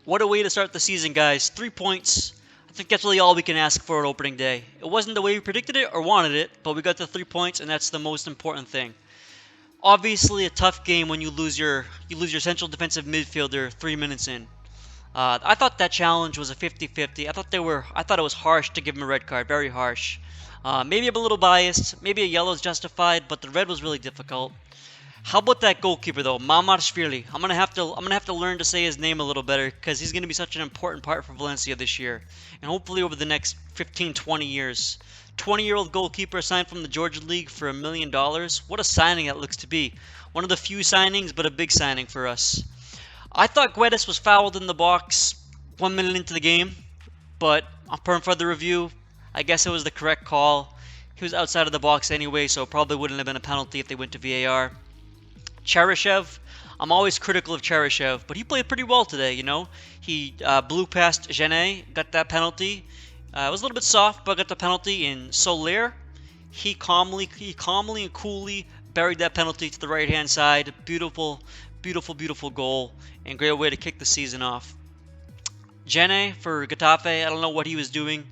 What a way to start the season, guys. 3 points. I think that's really all we can ask for on opening day. It wasn't the way we predicted it or wanted it, but we got the 3 points, and that's the most important thing. Obviously, a tough game when you lose your central defensive midfielder 3 minutes in. I thought that challenge was a 50-50. I thought it was harsh to give him a red card, very harsh. Maybe I'm a little biased. Maybe a yellow is justified, but the red was really difficult. How about that goalkeeper though, Mamarashvili? I'm gonna have to learn to say his name a little better because he's gonna be such an important part for Valencia this year, and hopefully over the next 15, 20 years. 20-year-old goalkeeper signed from the Georgia League for $1 million. What a signing that looks to be. One of the few signings, but a big signing for us. I thought Guedes was fouled in the box 1 minute into the game, but upon further review, I guess it was the correct call. He was outside of the box anyway, so it probably wouldn't have been a penalty if they went to VAR. Cheryshev, I'm always critical of Cheryshev, but he played pretty well today, you know. He blew past Genet, got that penalty. It was a little bit soft, but got the penalty. In Soler, he calmly and coolly buried that penalty to the right-hand side. Beautiful, beautiful, beautiful goal, and great way to kick the season off. Genet for Getafe, I don't know what he was doing.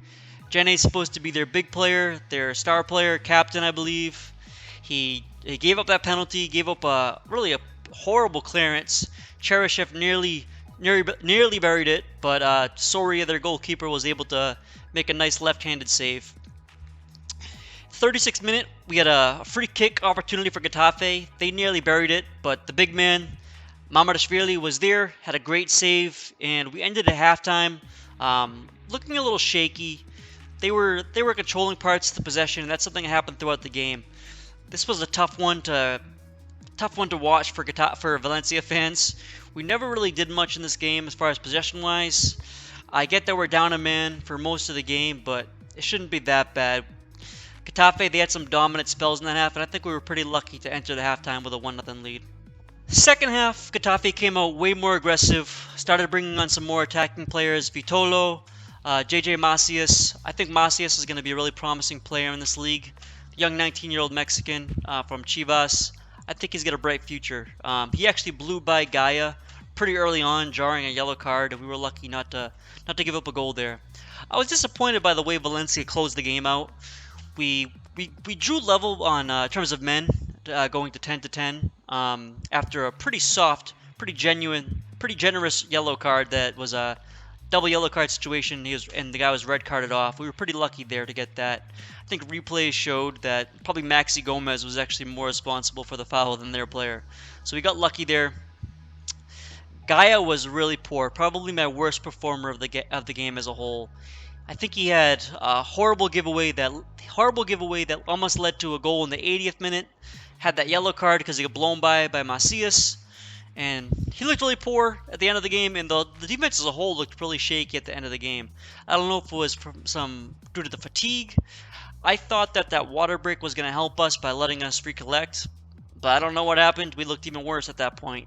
Genet's supposed to be their big player, their star player, captain, I believe. He gave up that penalty, gave up a horrible clearance. Cheryshev nearly buried it, but Soria, their goalkeeper, was able to make a nice left-handed save. 36th minute, we had a free kick opportunity for Getafe. They nearly buried it, but the big man, Mamarashvili, was there, had a great save, and we ended at halftime looking a little shaky. They were controlling parts of the possession, and that's something that happened throughout the game. This was a tough one to watch for Valencia fans. We never really did much in this game as far as possession wise. I get that we're down a man for most of the game, but it shouldn't be that bad. Getafe, they had some dominant spells in that half, and I think we were pretty lucky to enter the halftime with a 1-0 lead. Second half, Getafe came out way more aggressive, started bringing on some more attacking players. Vitolo, JJ Macias. I think Macias is going to be a really promising player in this league. Young 19-year-old Mexican from Chivas. I think he's got a bright future. He actually blew by Gaia pretty early on, jarring a yellow card, and we were lucky not to give up a goal there. I was disappointed by the way Valencia closed the game out. We drew level on terms of men, going to 10-10 after a pretty soft, pretty generous yellow card that was a double yellow card situation. And the guy was red carded off. We were pretty lucky there to get that. I think replays showed that probably Maxi Gomez was actually more responsible for the foul than their player. So we got lucky there. Gaia was really poor, probably my worst performer of the game as a whole. I think he had a horrible giveaway that almost led to a goal in the 80th minute. Had that yellow card because he got blown by Macias, and he looked really poor at the end of the game. And the defense as a whole looked really shaky at the end of the game. I don't know if it was due to the fatigue. I thought that water break was going to help us by letting us recollect, but I don't know what happened. We looked even worse at that point.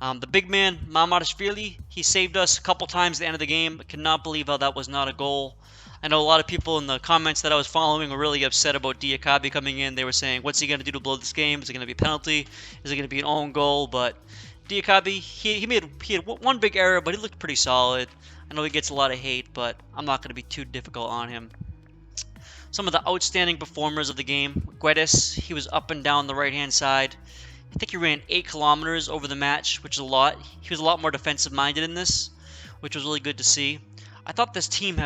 The big man, Mamarashvili, he saved us a couple times at the end of the game. I cannot believe how that was not a goal. I know a lot of people in the comments that I was following were really upset about Diakabi coming in. They were saying, what's he going to do to blow this game? Is it going to be a penalty? Is it going to be an own goal? But Diakabi, he had one big error, but he looked pretty solid. I know he gets a lot of hate, but I'm not going to be too difficult on him. Some of the outstanding performers of the game. Guedes, he was up and down the right-hand side. I think he ran 8 kilometers over the match, which is a lot. He was a lot more defensive-minded in this, which was really good to see. I thought this team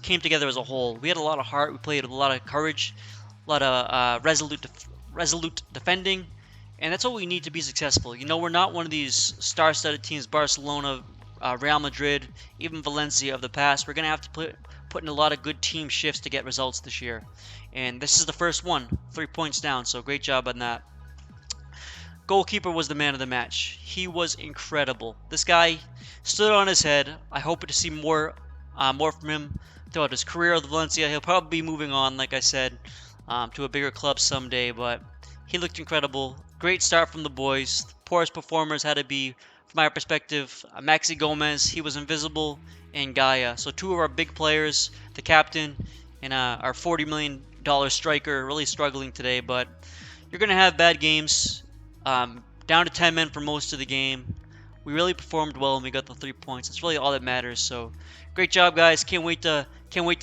came together as a whole. We had a lot of heart. We played with a lot of courage, a lot of resolute defending, and that's what we need to be successful. You know, we're not one of these star-studded teams, Barcelona, Real Madrid, even Valencia of the past. We're going to have to put in a lot of good team shifts to get results this year. And this is the first one, 3 points down, so great job on that. Goalkeeper was the man of the match. He was incredible. This guy stood on his head. I hope to see more from him throughout his career with Valencia. He'll probably be moving on, like I said, to a bigger club someday, but he looked incredible. Great start from the boys. The poorest performers had to be, from my perspective, Maxi Gomez. He was invisible, and Gaia. So 2 of our big players, the captain and our $40 million striker, really struggling today, but you're going to have bad games. Down to 10 men for most of the game. we really performed well and we got the 3 points. That's really all that matters. So, great job, guys. Can't wait to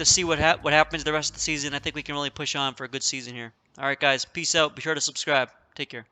see what happens the rest of the season. I think we can really push on for a good season here. All right, guys. Peace out. Be sure to subscribe. Take care.